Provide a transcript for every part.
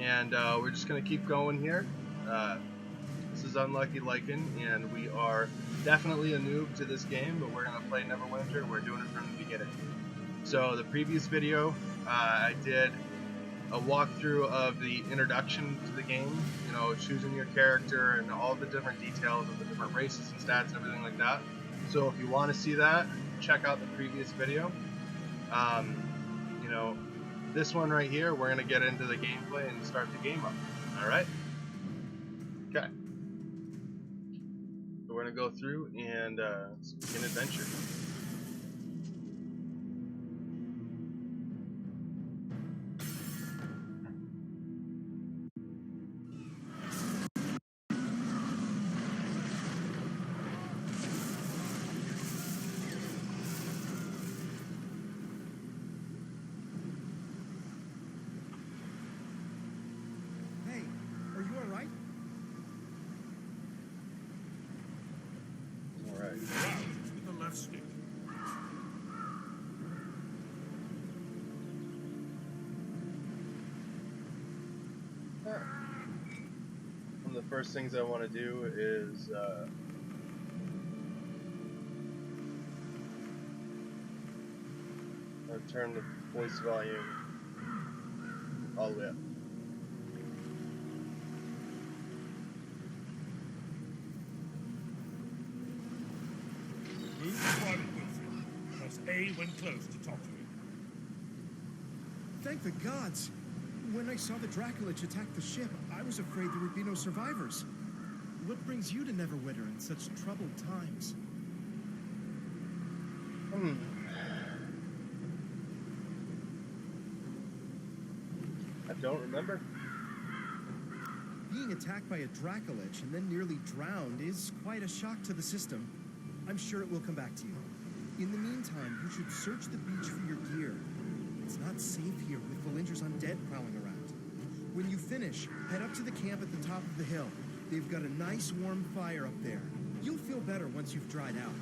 and we're just gonna keep going here. This is UnluckyLycan, and we are definitely a noob to this game, but we're gonna play Neverwinter. We're doing it from the beginning. So the previous video, I did a walkthrough of the introduction to the game, you know, choosing your character and all the different details of the different races and stats and everything like that. So if you want to see that, check out the previous video. You know, this one right here, we're going to get into the gameplay and start the game up. Alright? Okay. So we're going to go through and begin adventure. With the left stick. One of the first things I want to do is I'll turn the voice volume all the way up. Press A when close to talk to him. Thank the gods! When I saw the Dracolich attack the ship, I was afraid there would be no survivors. What brings you to Neverwinter in such troubled times? I don't remember. Being attacked by a Dracolich and then nearly drowned is quite a shock to the system. I'm sure it will come back to you. In the meantime, you should search the beach for your gear. It's not safe here with Valindra's undead prowling around. When you finish, head up to the camp at the top of the hill. They've got a nice warm fire up there. You'll feel better once you've dried out.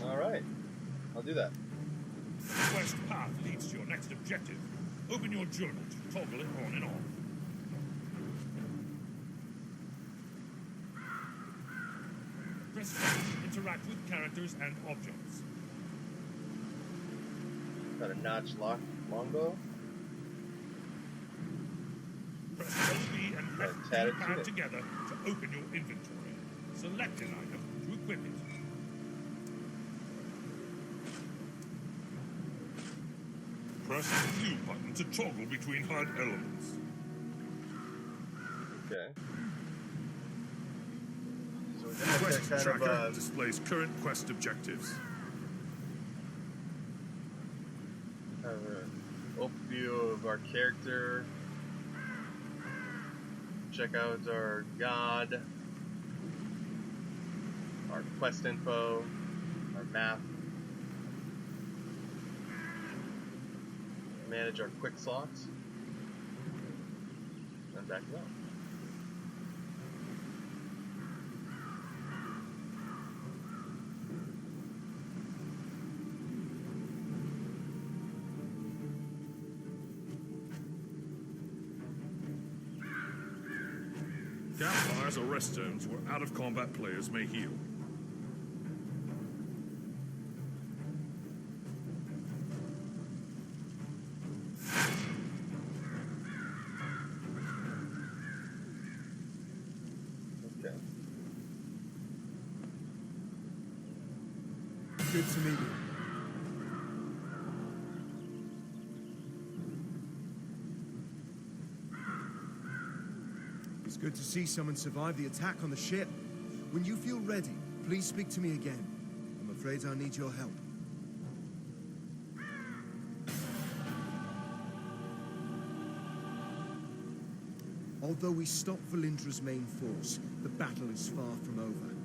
Alright, I'll do that. The quest path leads to your next objective. Open your journal to toggle it on and off. Press A to interact with characters and objects. Got a notch longbow. Press LB and left D-pad together to open your inventory. Select an item to equip it. Press the blue button to toggle between HUD elements. Okay. Quest tracker displays current quest objectives. Have an overview of our character. Check out our god, our quest info, our map. Manage our quick slots. And back it up. Campfires are rest zones where out-of-combat players may heal. Okay. Good to meet you. It's good to see someone survive the attack on the ship. When you feel ready, please speak to me again. I'm afraid I need your help. Although we stopped Valindra's main force, the battle is far from over.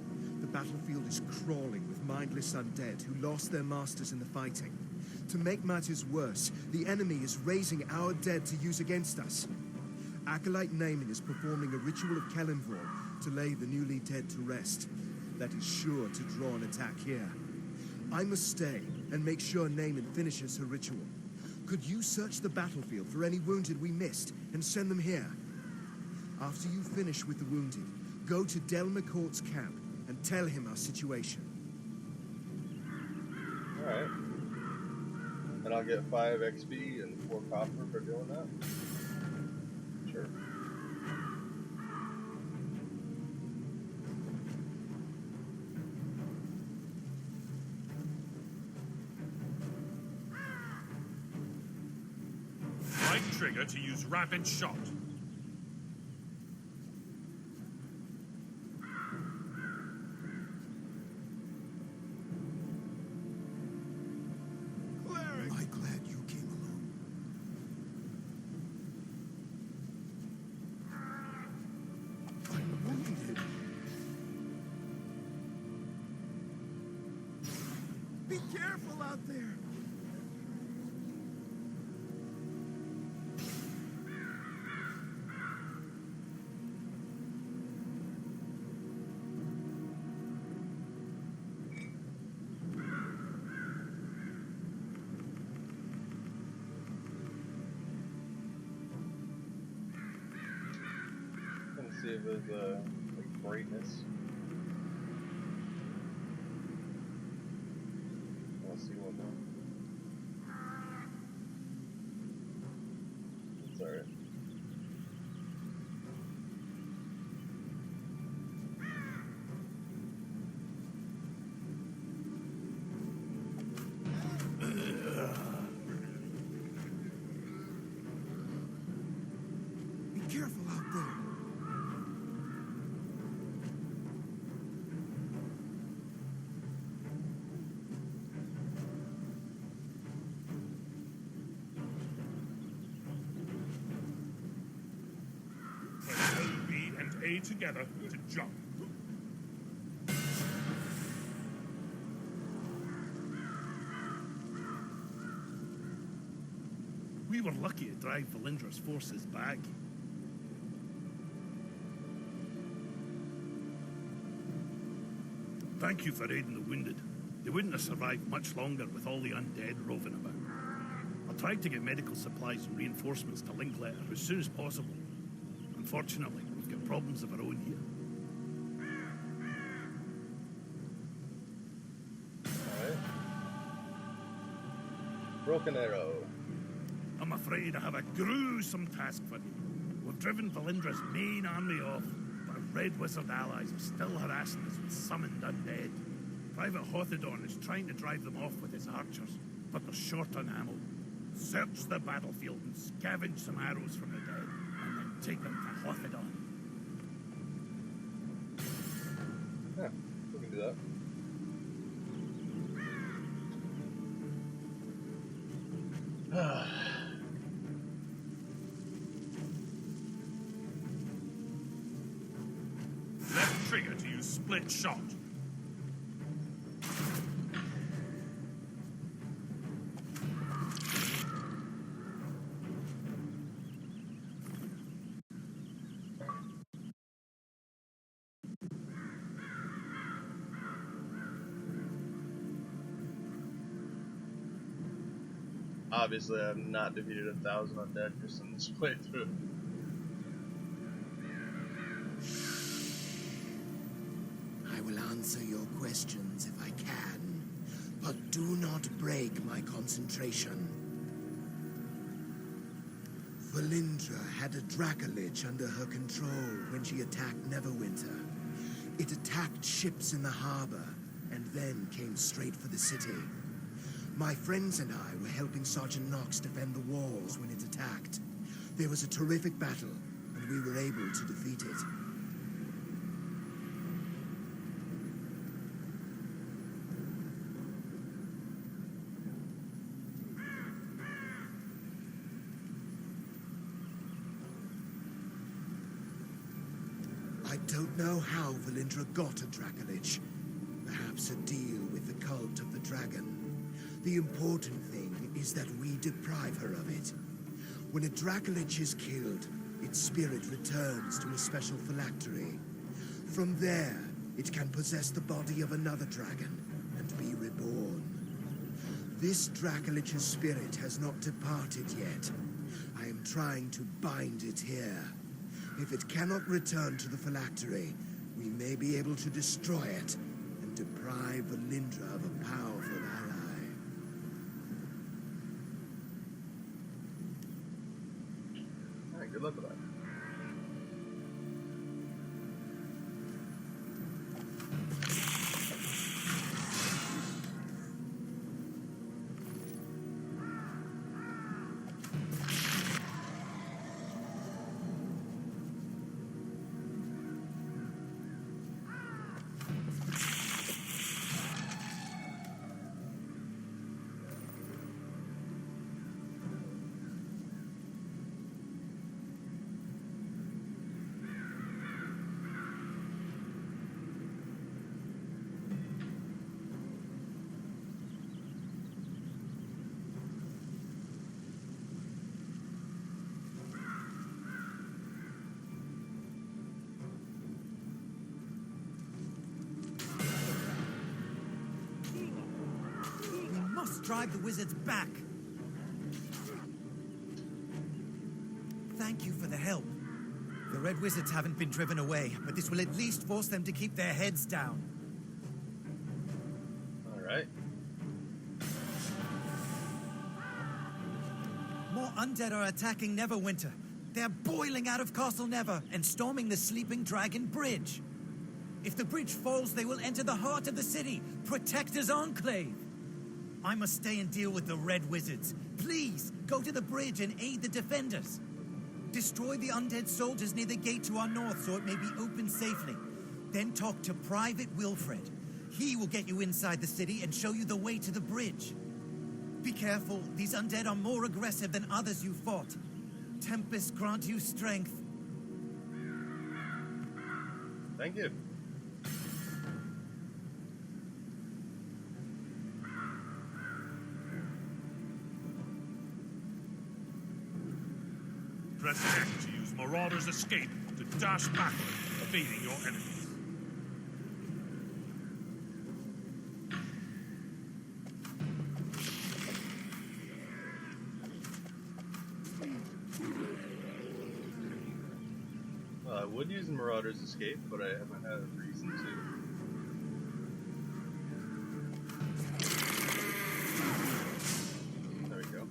The battlefield is crawling with mindless undead who lost their masters in the fighting. To make matters worse, the enemy is raising our dead to use against us. Acolyte Naaman is performing a ritual of Kelenvor to lay the newly dead to rest. That is sure to draw an attack here. I must stay and make sure Naaman finishes her ritual. Could you search the battlefield for any wounded we missed and send them here? After you finish with the wounded, go to Del McCourt's camp and tell him our situation. Alright. And I'll get 5 XP and 4 copper for doing that? Sure. Right trigger to use rapid shot. Am I glad you came along? I'm wounded. Be careful out there. See if there's like brightness. I'll see one more. It's alright. Be careful out there. Press O, B, and A together to jump. We were lucky to drive Valindra's forces back. Thank you for aiding the wounded. They wouldn't have survived much longer with all the undead roving about. I tried to get medical supplies and reinforcements to Linklater as soon as possible. Unfortunately, we've got problems of our own here. Alright. Broken Arrow. I'm afraid I have a gruesome task for you. We've driven Valindra's main army off, but our Red Wizard allies are still harassing us with summoned undead. Private Hothodon is trying to drive them off with his archers, but they're short on ammo. Search the battlefield and scavenge some arrows from the dead, and then take them to Hothodon. Yeah, we can do that. Left trigger to use split shot. Obviously, I've not defeated 1,000 undead just in this playthrough. I will answer your questions if I can, but do not break my concentration. Valindra had a Dracolich under her control when she attacked Neverwinter. It attacked ships in the harbor, and then came straight for the city. My friends and I were helping Sergeant Knox defend the walls when it attacked. There was a terrific battle, and we were able to defeat it. I don't know how Valindra got a Dracolich. Perhaps a deal with the cult of the dragon. The important thing is that we deprive her of it. When a Dracolich is killed, its spirit returns to a special phylactery. From there, it can possess the body of another dragon and be reborn. This Dracolich's spirit has not departed yet. I am trying to bind it here. If it cannot return to the phylactery, we may be able to destroy it and deprive Valindra of a powerful ally. Alright, good luck with that. Drive the wizards back. Thank you for the help. The red wizards haven't been driven away, but this will at least force them to keep their heads down. All right. More undead are attacking Neverwinter. They're boiling out of Castle Never and storming the Sleeping Dragon Bridge. If the bridge falls, they will enter the heart of the city, Protector's Enclave. I must stay and deal with the red wizards. Please, go to the bridge and aid the defenders. Destroy the undead soldiers near the gate to our north so it may be opened safely. Then talk to Private Wilfred. He will get you inside the city and show you the way to the bridge. Be careful, these undead are more aggressive than others you fought. Tempest grant you strength. Thank you. Press X to use Marauder's Escape to dash backward, evading your enemies. Well, I would use Marauder's Escape, but I haven't had a reason to. There we go.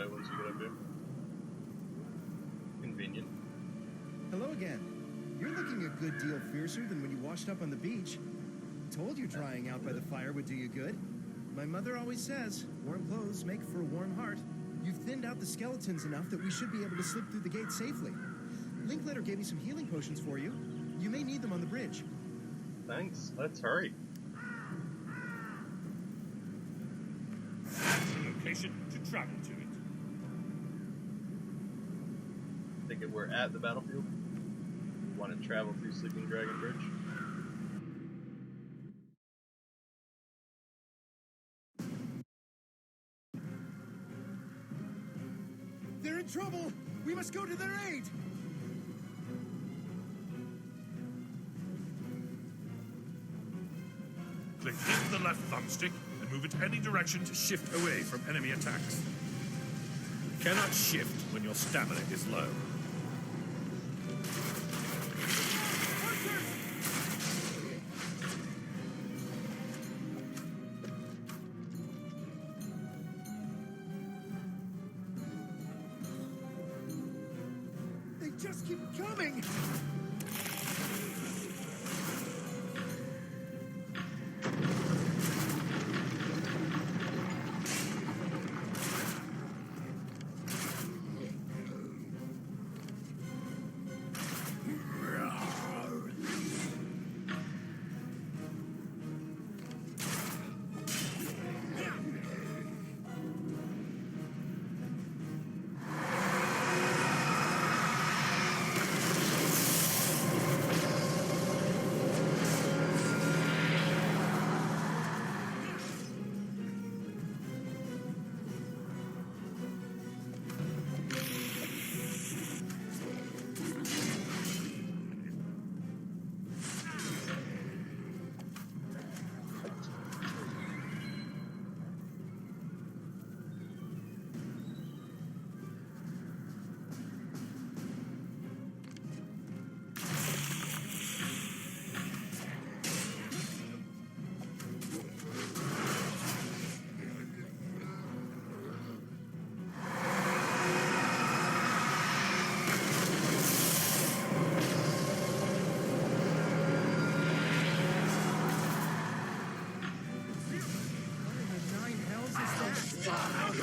Once you get up here. Convenient. Hello again. You're looking a good deal fiercer than when you washed up on the beach. Told you drying out by the fire would do you good. My mother always says, warm clothes make for a warm heart. You've thinned out the skeletons enough that we should be able to slip through the gate safely. Linklater gave me some healing potions for you. You may need them on the bridge. Thanks. Let's hurry. That's the location to travel to it. Think we're at the battlefield. Want to travel through Sleeping Dragon Bridge? They're in trouble! We must go to their aid! Click into the left thumbstick and move it any direction to shift away from enemy attacks. You cannot shift when your stamina is low. They just keep coming!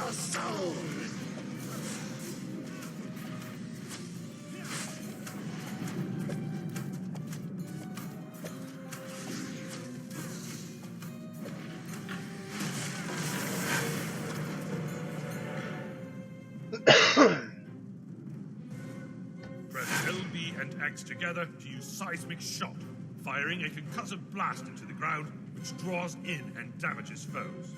your souls! Press LB and X together to use seismic shock, firing a concussive blast into the ground, which draws in and damages foes.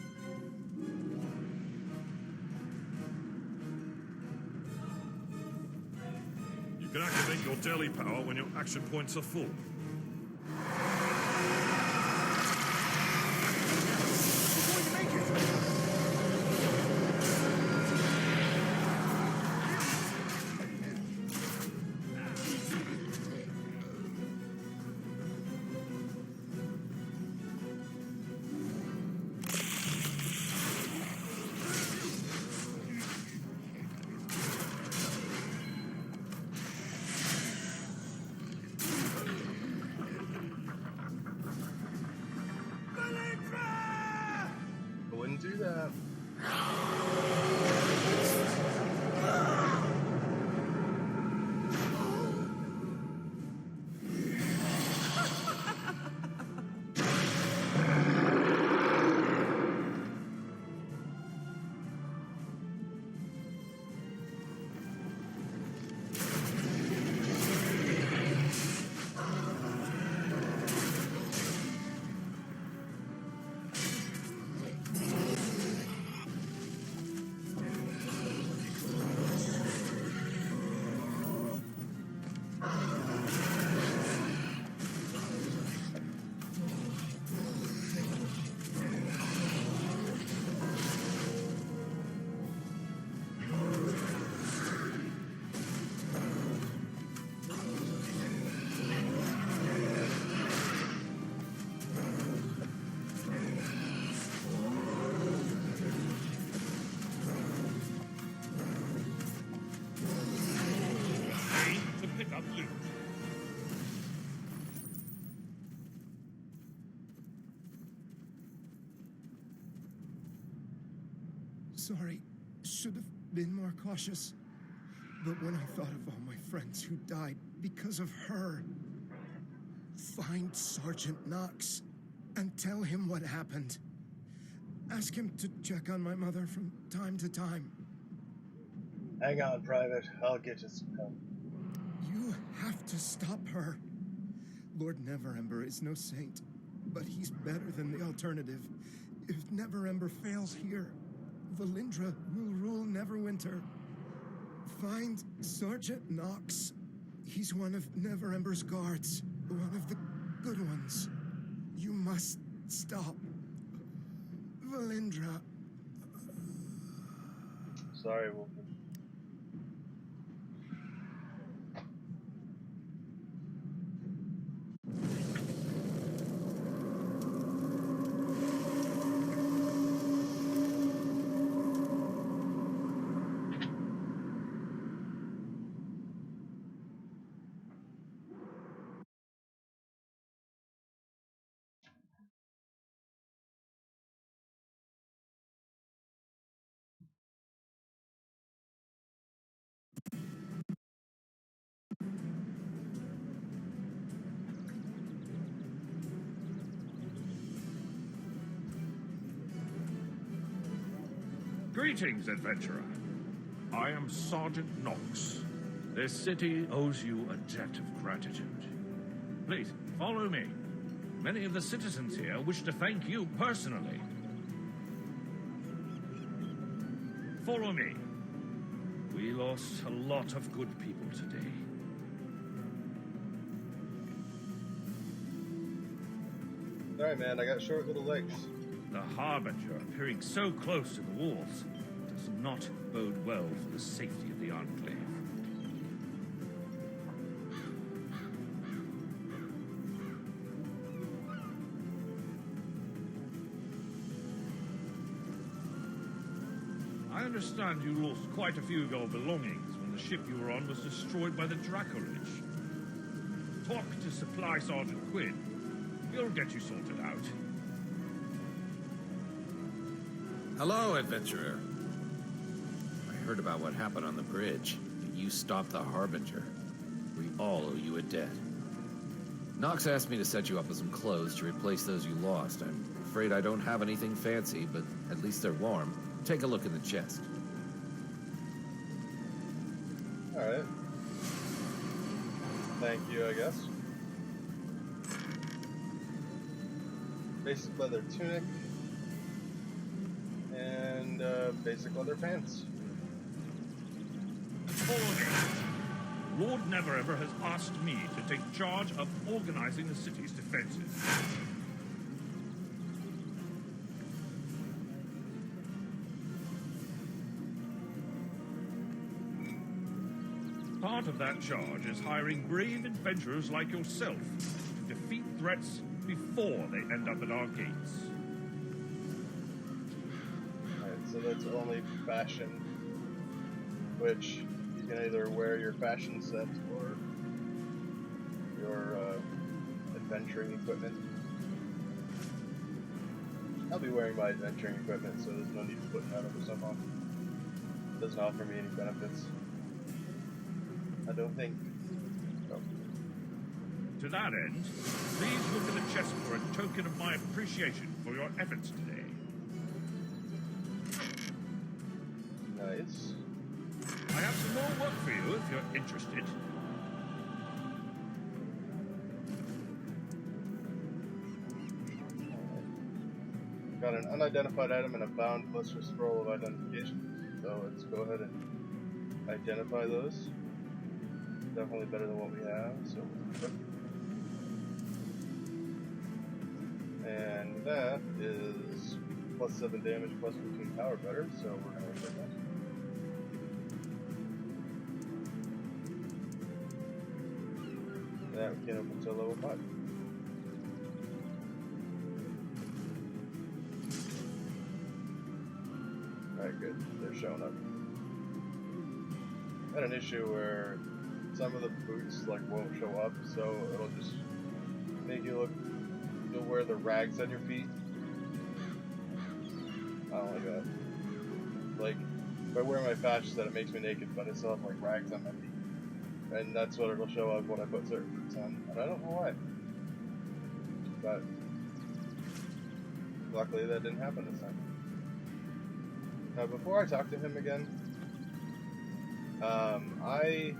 You can activate your daily power when your action points are full. I wouldn't do that. To pick up loot. Sorry, should have been more cautious. But when I thought of all my friends who died because of her, find Sergeant Knox and tell him what happened. Ask him to check on my mother from time to time. Hang on, Private. I'll get you some help. You have to stop her. Lord Neverember is no saint, but he's better than the alternative. If Neverember fails here, Valindra will rule Neverwinter. Find Sergeant Knox. He's one of Neverember's guards, one of the good ones. You must stop Valindra. Sorry, Wolfie. Greetings, adventurer. I am Sergeant Knox. This city owes you a debt of gratitude. Please, follow me. Many of the citizens here wish to thank you personally. Follow me. We lost a lot of good people today. Sorry, man. I got short little legs. The Harbinger appearing so close to the walls does not bode well for the safety of the Enclave. I understand you lost quite a few of your belongings when the ship you were on was destroyed by the Dracolich. Talk to Supply Sergeant Quinn. He'll get you sorted out. Hello, adventurer. heard about what happened on the bridge. You stopped the Harbinger. We all owe you a debt. Nox asked me to set you up with some clothes to replace those you lost. I'm afraid I don't have anything fancy, but at least they're warm. Take a look in the chest. Alright. Thank you, I guess. Basic leather tunic. And basic leather pants. Lord Neverever has asked me to take charge of organizing the city's defenses. Part of that charge is hiring brave adventurers like yourself to defeat threats before they end up at our gates. Alright, so that's only fashion, which you can either wear your fashion set or your adventuring equipment. I'll be wearing my adventuring equipment, so there's no need to put that over someone. It doesn't offer me any benefits. I don't think. Oh. To that end, please look at the chest for a token of my appreciation for your efforts today. Nice. I have some more work for you if you're interested. Got an unidentified item and a bound blister scroll of identification. So let's go ahead and identify those. Definitely better than what we have, so and that is plus 7 damage, plus 15 power better, so we're gonna take that. That we can open until level 5. Alright, good. They're showing up. I had an issue where some of the boots like won't show up, so it'll just make you look. You'll wear the rags on your feet. I don't like that. Like, if I wear my fashion set, it makes me naked, but I still have like rags on my feet, and that's what it'll show up when I put certain boots on. And I don't know why, but luckily that didn't happen this time. Now, before I talk to him again, I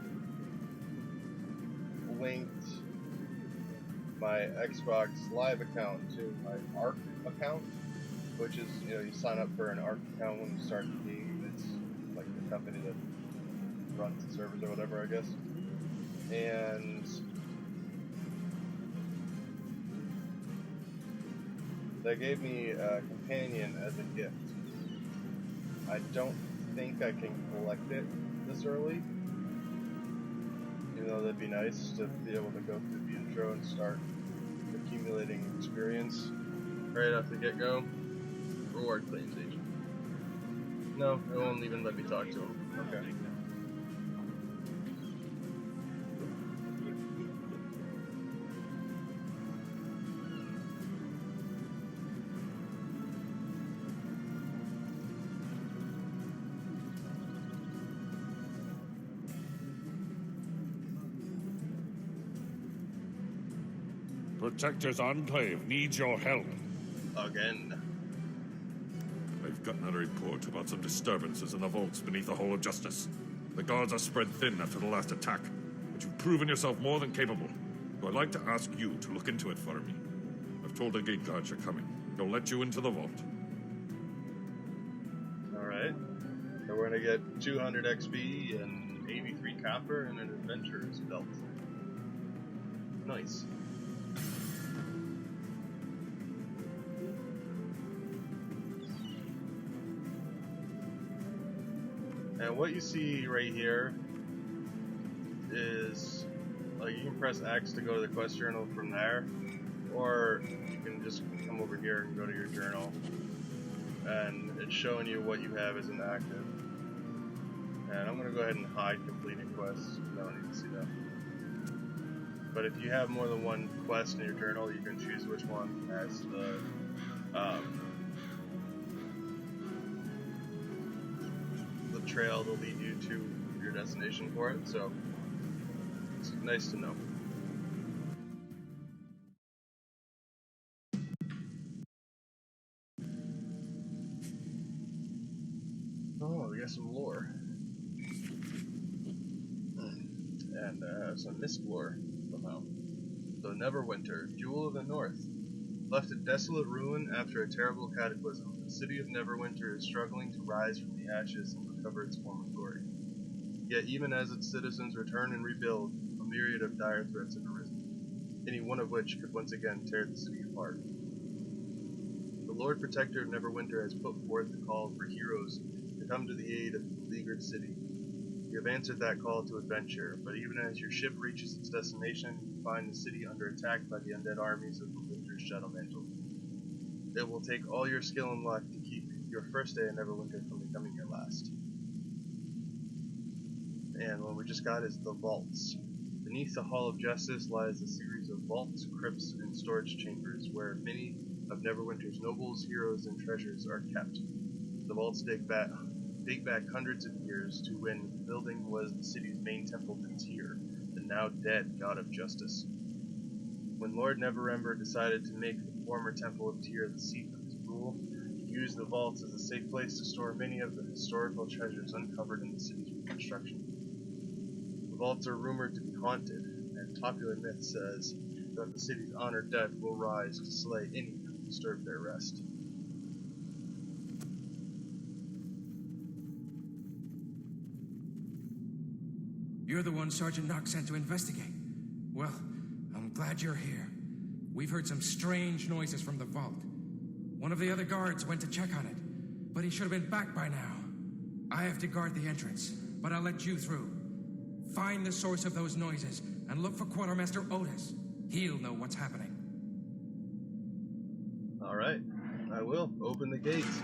linked my Xbox Live account to my ARC account, which is, you know, you sign up for an ARC account when you start the game. It's like the company that runs the servers or whatever, I guess. And they gave me a companion as a gift. I don't think I can collect it this early, even though that'd be nice to be able to go through the intro and start accumulating experience right off the get-go. Reward claims agent. No, it won't even let me talk to him. Okay. Protector's Enclave needs your help. Again. I've gotten a report about some disturbances in the vaults beneath the Hall of Justice. The guards are spread thin after the last attack, but you've proven yourself more than capable. So I'd like to ask you to look into it for me. I've told the gate guards you're coming. They'll let you into the vault. Alright. So we're gonna get 200 XP and 83 copper and an adventurer's belt. Nice. And what you see right here is, like, you can press X to go to the quest journal from there, or you can just come over here and go to your journal, and it's showing you what you have as inactive. And I'm going to go ahead and hide completed quests, because I don't need to see that. But if you have more than one quest in your journal, you can choose which one has the trail to lead you to your destination for it, so it's nice to know. Oh, we got some lore. And some mist lore somehow. So Neverwinter, Jewel of the North. Left a desolate ruin after a terrible cataclysm, the city of Neverwinter is struggling to rise from the ashes and recover its former glory. Yet even as its citizens return and rebuild, a myriad of dire threats have arisen, any one of which could once again tear the city apart. The Lord Protector of Neverwinter has put forth the call for heroes to come to the aid of the beleaguered city. You have answered that call to adventure, but even as your ship reaches its destination, you find the city under attack by the undead armies of the Winter's Shadow Mantle. It will take all your skill and luck to keep your first day in Neverwinter from becoming your last. And what we just got is the vaults. Beneath the Hall of Justice lies a series of vaults, crypts, and storage chambers where many of Neverwinter's nobles, heroes, and treasures are kept. The vaults date back hundreds of years to when the building was the city's main temple to Tyr, the now dead god of justice. When Lord Neverember decided to make the former temple of Tyr the seat of his rule, he used the vaults as a safe place to store many of the historical treasures uncovered in the city's reconstruction. The vaults are rumored to be haunted, and popular myth says that the city's honored dead will rise to slay any who disturb their rest. You're the one Sergeant Knox sent to investigate. Well, I'm glad you're here. We've heard some strange noises from the vault. One of the other guards went to check on it, but he should have been back by now. I have to guard the entrance, but I'll let you through. Find the source of those noises and look for Quartermaster Otis. He'll know what's happening. Alright, I will. Open the gates.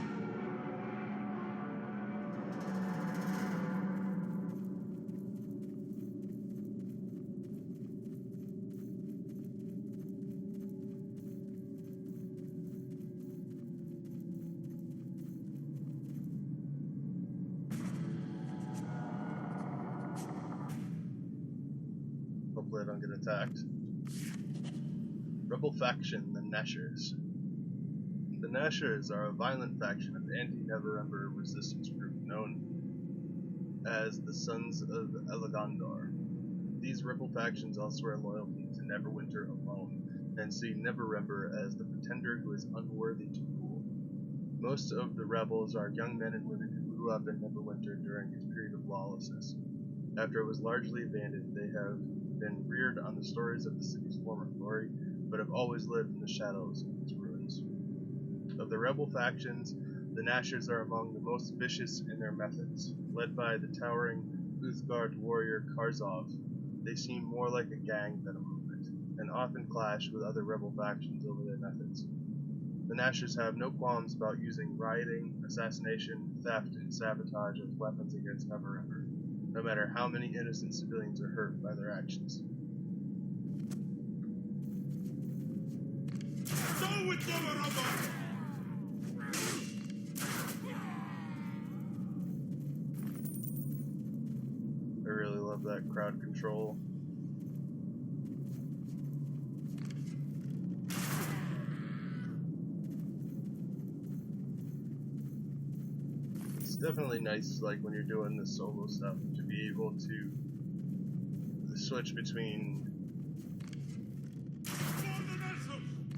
Hopefully I don't get attacked. Rebel faction, the Nashers. The Nashers are a violent faction of anti-Neverember resistance group known as the Sons of Elegandar. These rebel factions all swear loyalty to Neverwinter alone, and see Neverember as the pretender who is unworthy to rule. Most of the rebels are young men and women who grew up in Neverwinter during its period of lawlessness. After it was largely abandoned, they have been reared on the stories of the city's former glory, but have always lived in the shadows of its ruins. Of the rebel factions, the Nashers are among the most vicious in their methods. Led by the towering Uthgard warrior Karzov, they seem more like a gang than a movement, and often clash with other rebel factions over their methods. The Nashers have no qualms about using rioting, assassination, theft, and sabotage as weapons against Neverember, no matter how many innocent civilians are hurt by their actions. Go with Neverember! I really love that crowd control. It's definitely nice, like when you're doing this solo stuff, to be able to switch between,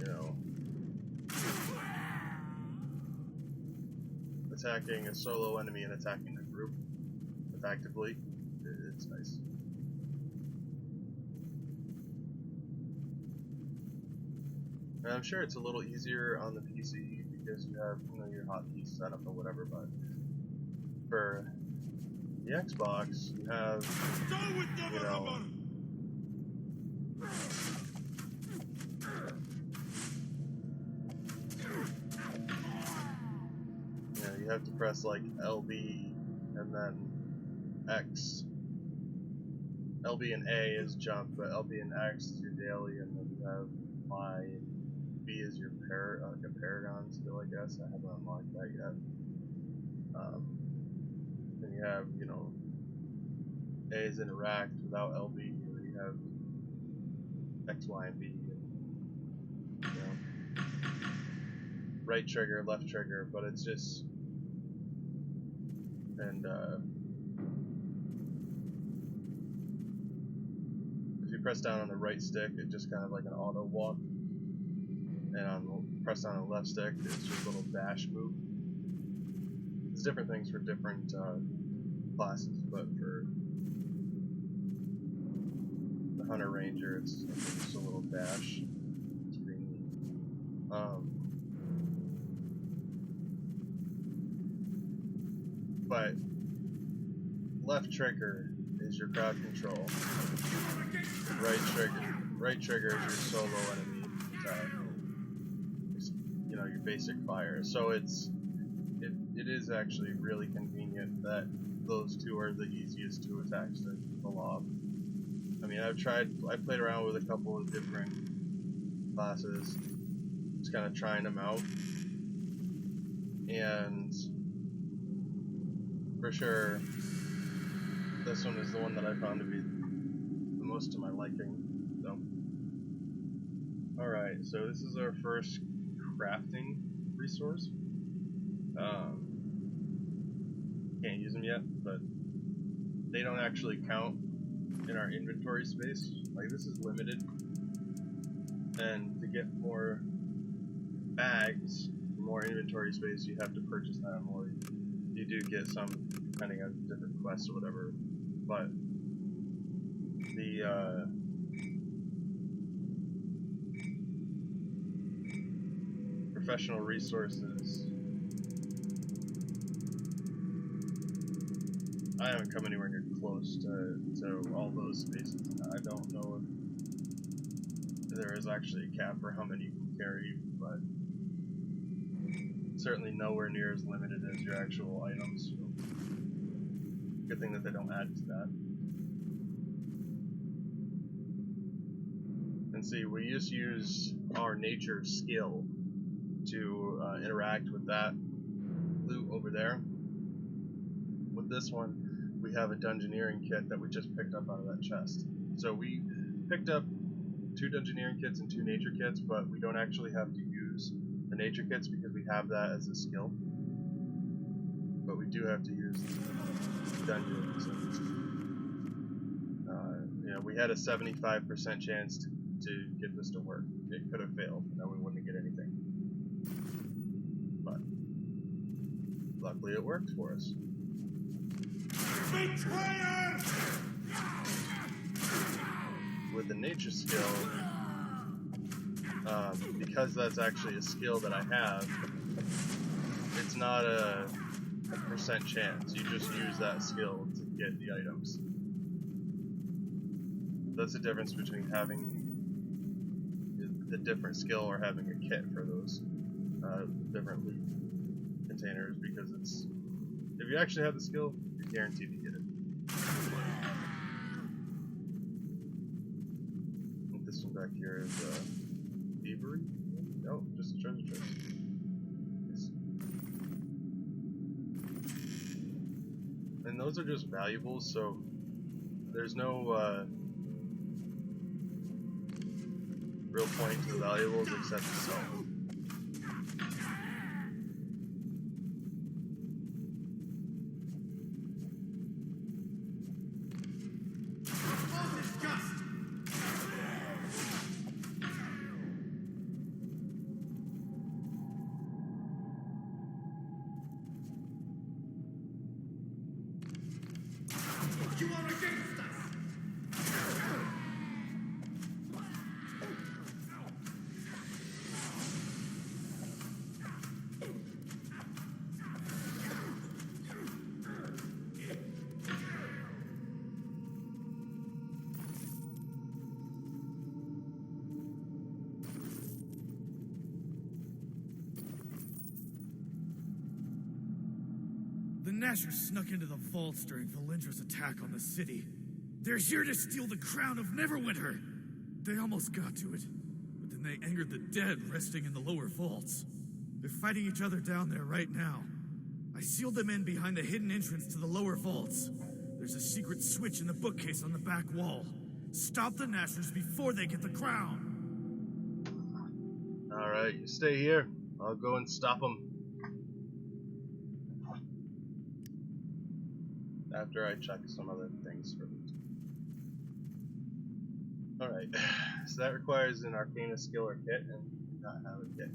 you know, attacking a solo enemy and attacking a group effectively. It's nice. And I'm sure it's a little easier on the PC because you have, you know, your hotkeys set up or whatever, but for the Xbox, you have, you know, you have to press like LB and then X. LB and A is jump, but LB and X is your daily, and then you have Y and B is your like a Paragon skill, I guess. I haven't unlocked that yet. And you have, you know, A's interact without LB, and then you have X, Y, and B. And, you know, right trigger, left trigger, but it's just, and if you press down on the right stick, it's just kind of like an auto walk, and press down on the left stick, it's just a little dash move. It's different things for different classes, but for the Hunter Ranger, it's just a little dash. It's pretty neat. But left trigger is your crowd control. Right trigger is your solo enemy attack. You know, your basic fire. So it is actually really convenient that those two are the easiest two attacks to pull off. I mean, I played around with a couple of different classes, just kind of trying them out, and for sure, this one is the one that I found to be the most to my liking. So, alright, so this is our first crafting resource. Can't use them yet, but they don't actually count in our inventory space. Like, this is limited, and to get more bags, more inventory space, you have to purchase them, or you do get some depending on different quests or whatever. But the professional resources, I haven't come anywhere near close to all those spaces. I don't know if there is actually a cap for how many you can carry, but certainly nowhere near as limited as your actual items. So good thing that they don't add to that. And see, we just use our nature skill to interact with that loot over there. With this one, we have a dungeoneering kit that we just picked up out of that chest. So we picked up 2 dungeoneering kits and 2 nature kits, but we don't actually have to use the nature kits because we have that as a skill. But we do have to use the dungeons. You know, we had a 75% chance to get this to work. It could have failed, and then we wouldn't get anything. But luckily it worked for us. Betrayer! With the nature skill, because that's actually a skill that I have, it's not a percent chance. You just use that skill to get the items. That's the difference between having the different skill or having a kit for those different loot containers, because it's, if you actually have the skill, you're guaranteed to get it. I think this one back here is thievery? No, just a treasure chest. Yes. And those are just valuables, so there's no real point to the valuables except to sell them. You are against us! The Nashers snuck into the vaults during Valindra's attack on the city. They're here to steal the crown of Neverwinter. They almost got to it, but then they angered the dead resting in the lower vaults. They're fighting each other down there right now. I sealed them in behind the hidden entrance to the lower vaults. There's a secret switch in the bookcase on the back wall. Stop the Gnashers before they get the crown. Alright, you stay here. I'll go and stop them. After I check some other things for them. Alright, so that requires an Arcana skill or kit, and we do not have a kit.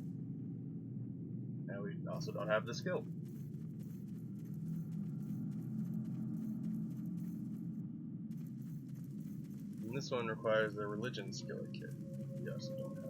And we also don't have the skill. And this one requires a religion skill or kit. We also don't have.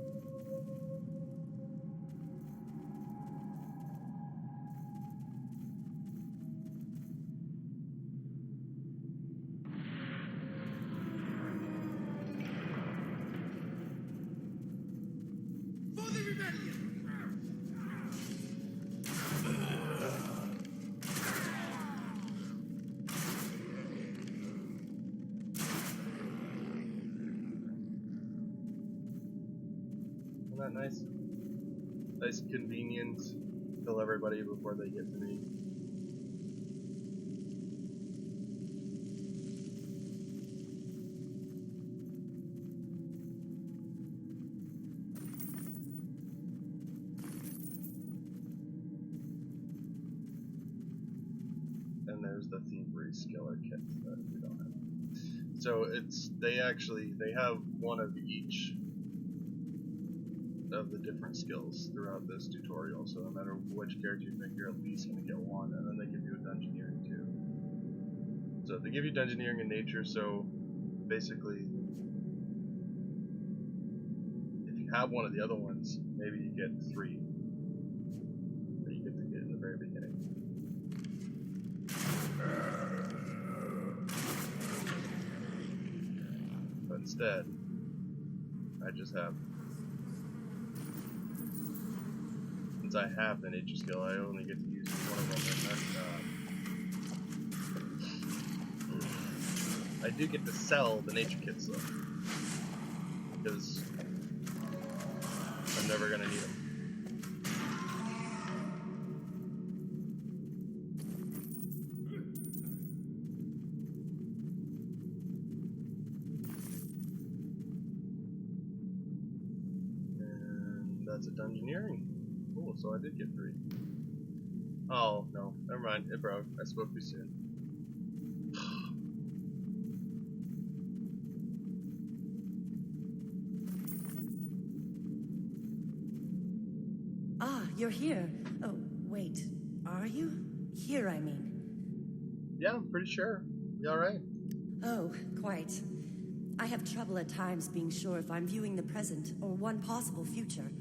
Isn't that nice? Nice convenient. Kill everybody before they get to me. And there's the thievery skill or kit that we don't have. So they have one of each of the different skills throughout this tutorial, so no matter which character you pick, you're at least going to get one, and then they give you a dungeoneering too. So they give you dungeoneering and nature, so basically if you have one of the other ones, maybe you get 3 that you get to get in the very beginning. But instead, I just have, since I have the nature skill, I only get to use one of them, and I do get to sell the nature kits though, because I'm never gonna need them. And that's a dungeoneering. Cool, so I did get 3. Oh, no, never mind, it broke. I spoke too soon. Ah, you're here. Oh, wait, are you? Here, I mean. Yeah, I'm pretty sure. You alright? Oh, quite. I have trouble at times being sure if I'm viewing the present or one possible future.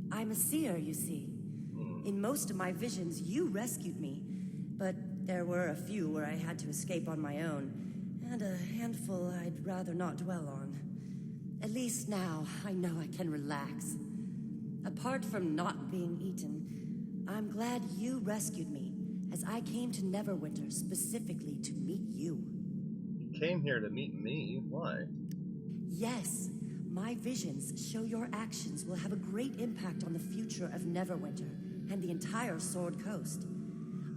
I'm a seer, you see. In most of my visions, you rescued me, but there were a few where I had to escape on my own, and a handful I'd rather not dwell on. At least now, I know I can relax. Apart from not being eaten, I'm glad you rescued me, as I came to Neverwinter specifically to meet you. You came here to meet me? Why? Yes. My visions show your actions will have a great impact on the future of Neverwinter and the entire Sword Coast.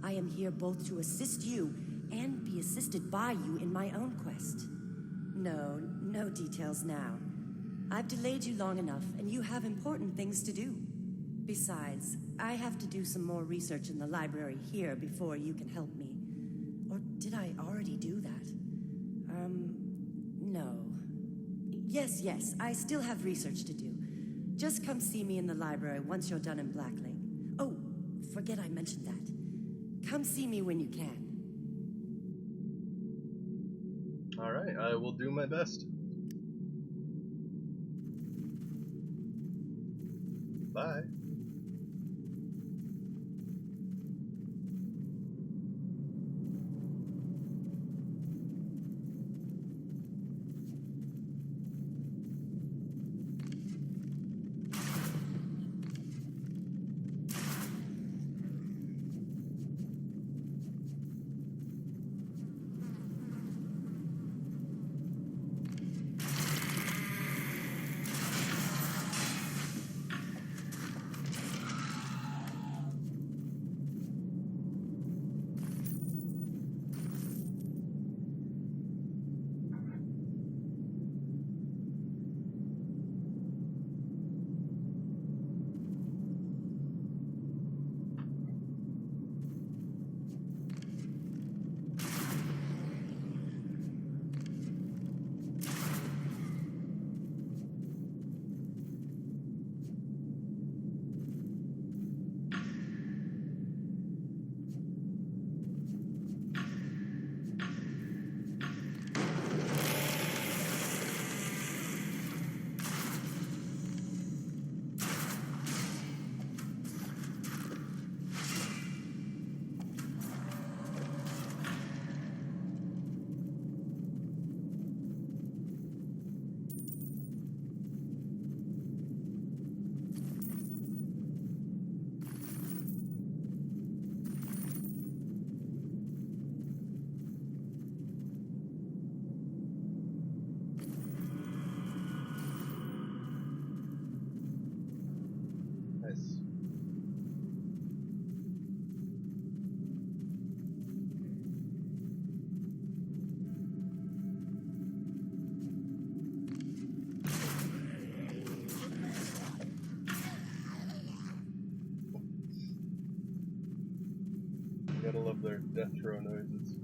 I am here both to assist you and be assisted by you in my own quest. No details now. I've delayed you long enough, and you have important things to do. Besides, I have to do some more research in the library here before you can help me. Or did I already do that? No. Yes, I still have research to do. Just come see me in the library once you're done in Blacklake. Oh, forget I mentioned that. Come see me when you can. Alright, I will do my best. Bye. Gotta love their death throw noises.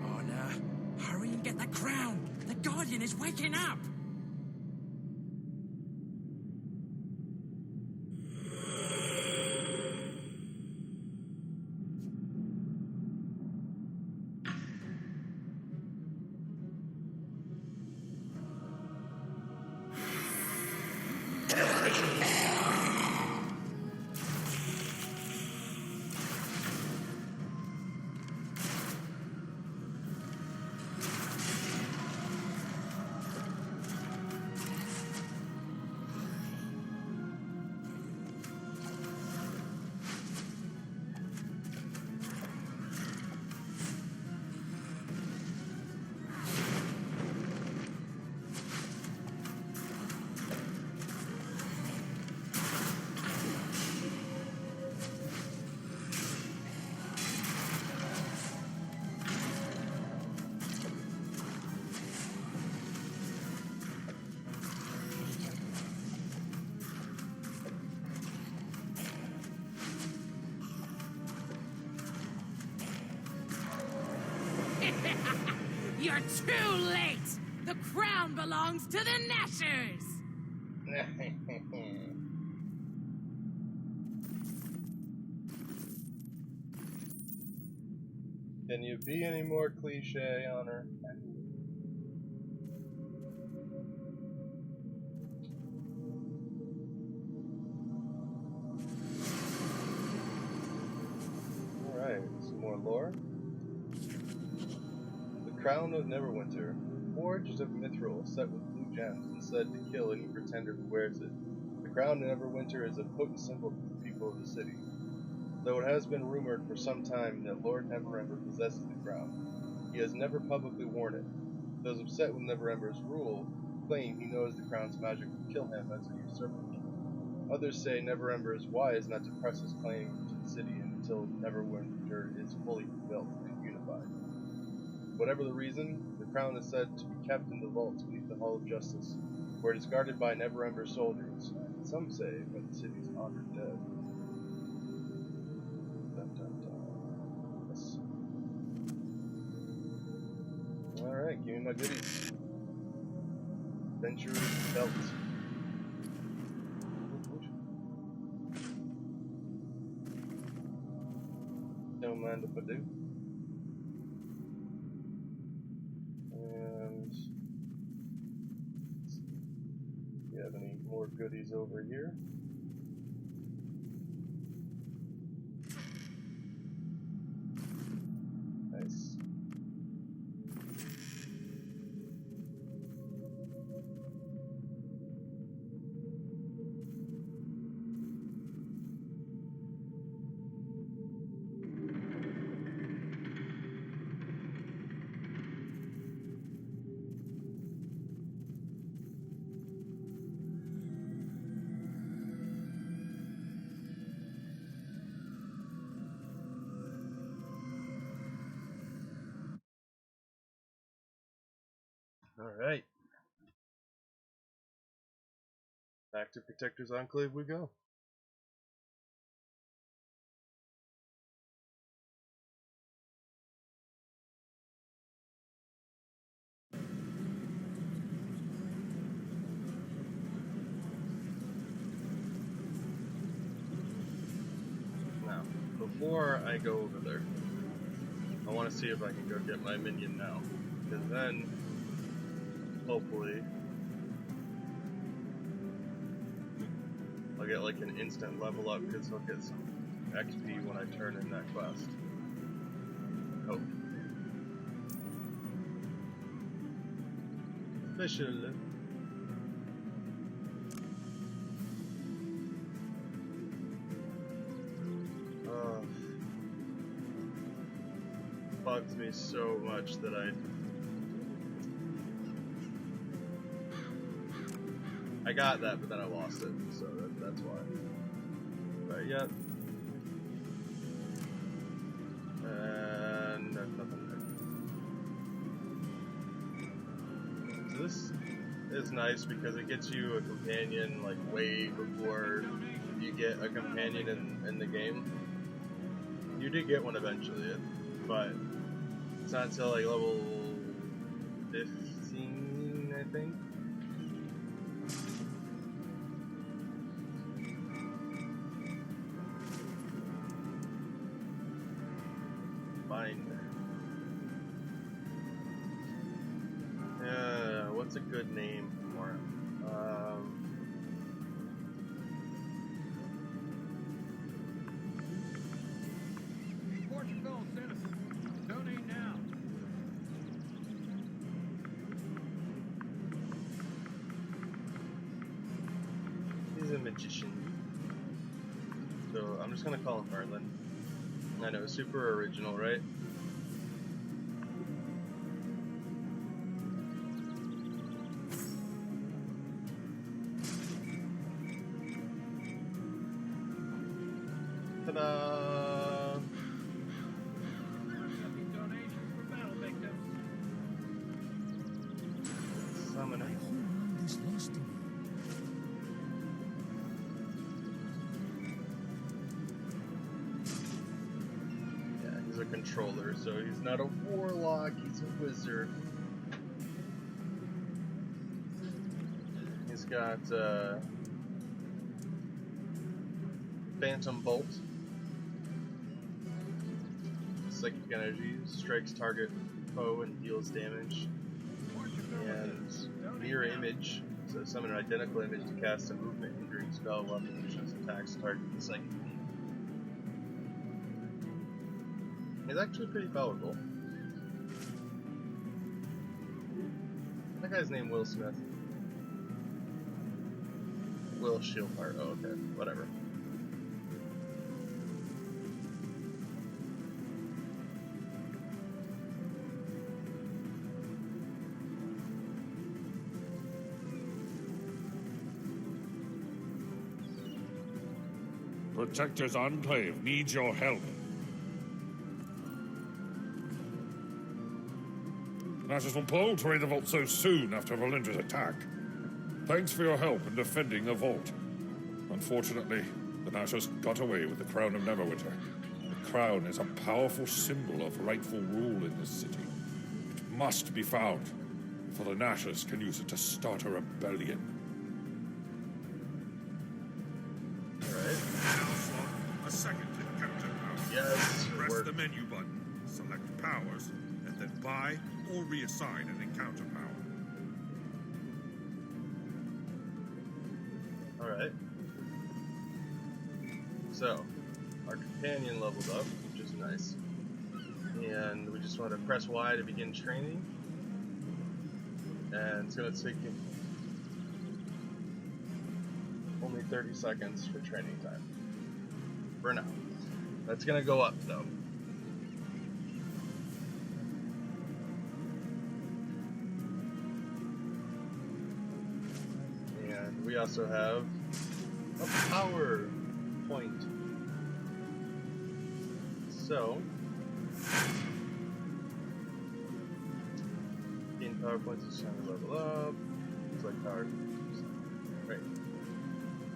Oh, no. Hurry and get the crown. The Guardian is waking up. You're too late! The crown belongs to the Nashers! Can you be any more cliche on her? Alright, some more lore. The crown of Neverwinter, forged of mithril set with blue gems and said to kill any pretender who wears it. The crown of Neverwinter is a potent symbol for the people of the city. Though it has been rumored for some time that Lord Neverember possesses the crown, he has never publicly worn it. Those upset with Neverember's rule claim he knows the crown's magic will kill him as a usurper. Others say Neverember is wise not to press his claim to the city until Neverwinter is fully built and unified. Whatever the reason, the crown is said to be kept in the vaults beneath the Hall of Justice, where it is guarded by Neverember's soldiers, and some say by the city's honored dead. Yes. Alright, give me my goodies. Adventurer's belt. Don't mind if I do. And do you have any more goodies over here? Nice. Alright. Back to Protector's Enclave we go. Now, before I go over there, I want to see if I can go get my minion now. Because then, hopefully, I'll get like an instant level up because he'll get some XP when I turn in that quest. Hope. Special. me so much that I got that, but then I lost it, so that's why. But yeah. And nothing there. So this is nice because it gets you a companion like way before you get a companion in the game. You did get one eventually, but it's not until like level 15, I think. What's a good name for him? Portugal citizens, donate now. He's a magician. So I'm just gonna call him Merlin. I know, super original, right? Ta-da! Summon him. This lost to me. Yeah, he's a controller, so he's not a warlock, he's a wizard. He's got Phantom Bolt. Psychic energy, strikes target foe and deals damage. And Mirror Image, so summon an identical image to cast a movement hindering spell while conditions attacks target the psychic beam. It's actually pretty powerful. That guy's named Will Smith. Will Shieldheart, oh okay, whatever. Protector's Enclave needs your help. Nashers von Pole to raid the vault so soon after Valindra's attack. Thanks for your help in defending the vault. Unfortunately, the Nashers got away with the Crown of Neverwinter. The crown is a powerful symbol of rightful rule in this city. It must be found, for the Nashers can use it to start a rebellion. A second encounter power. Yes, press the menu button, select powers, and then buy or reassign an encounter power. Alright. So, our companion leveled up, which is nice. And we just want to press Y to begin training. And it's going to take you only 30 seconds for training time. For now. That's going to go up, though. And we also have a power point. So, gain power points each time we level up. It's like power. Right.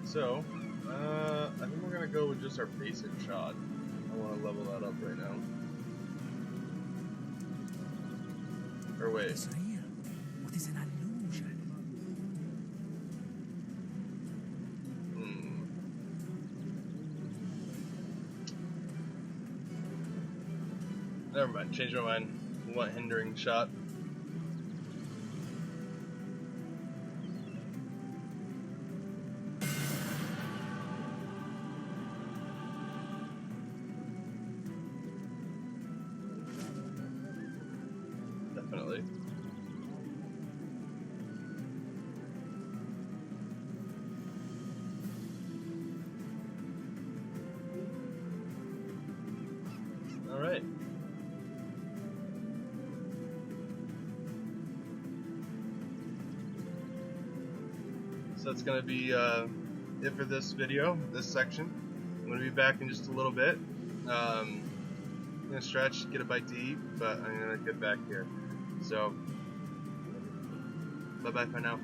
So, I think we're gonna go with just our basic shot. I want to level that up right now. Or wait. What is an illusion? Never mind. Change my mind. We want hindering shot. Definitely. All right. So that's going to be it for this video, this section. I'm going to be back in just a little bit. I'm going to stretch, get a bite to eat, but I'm going to get back here. So, bye-bye for now.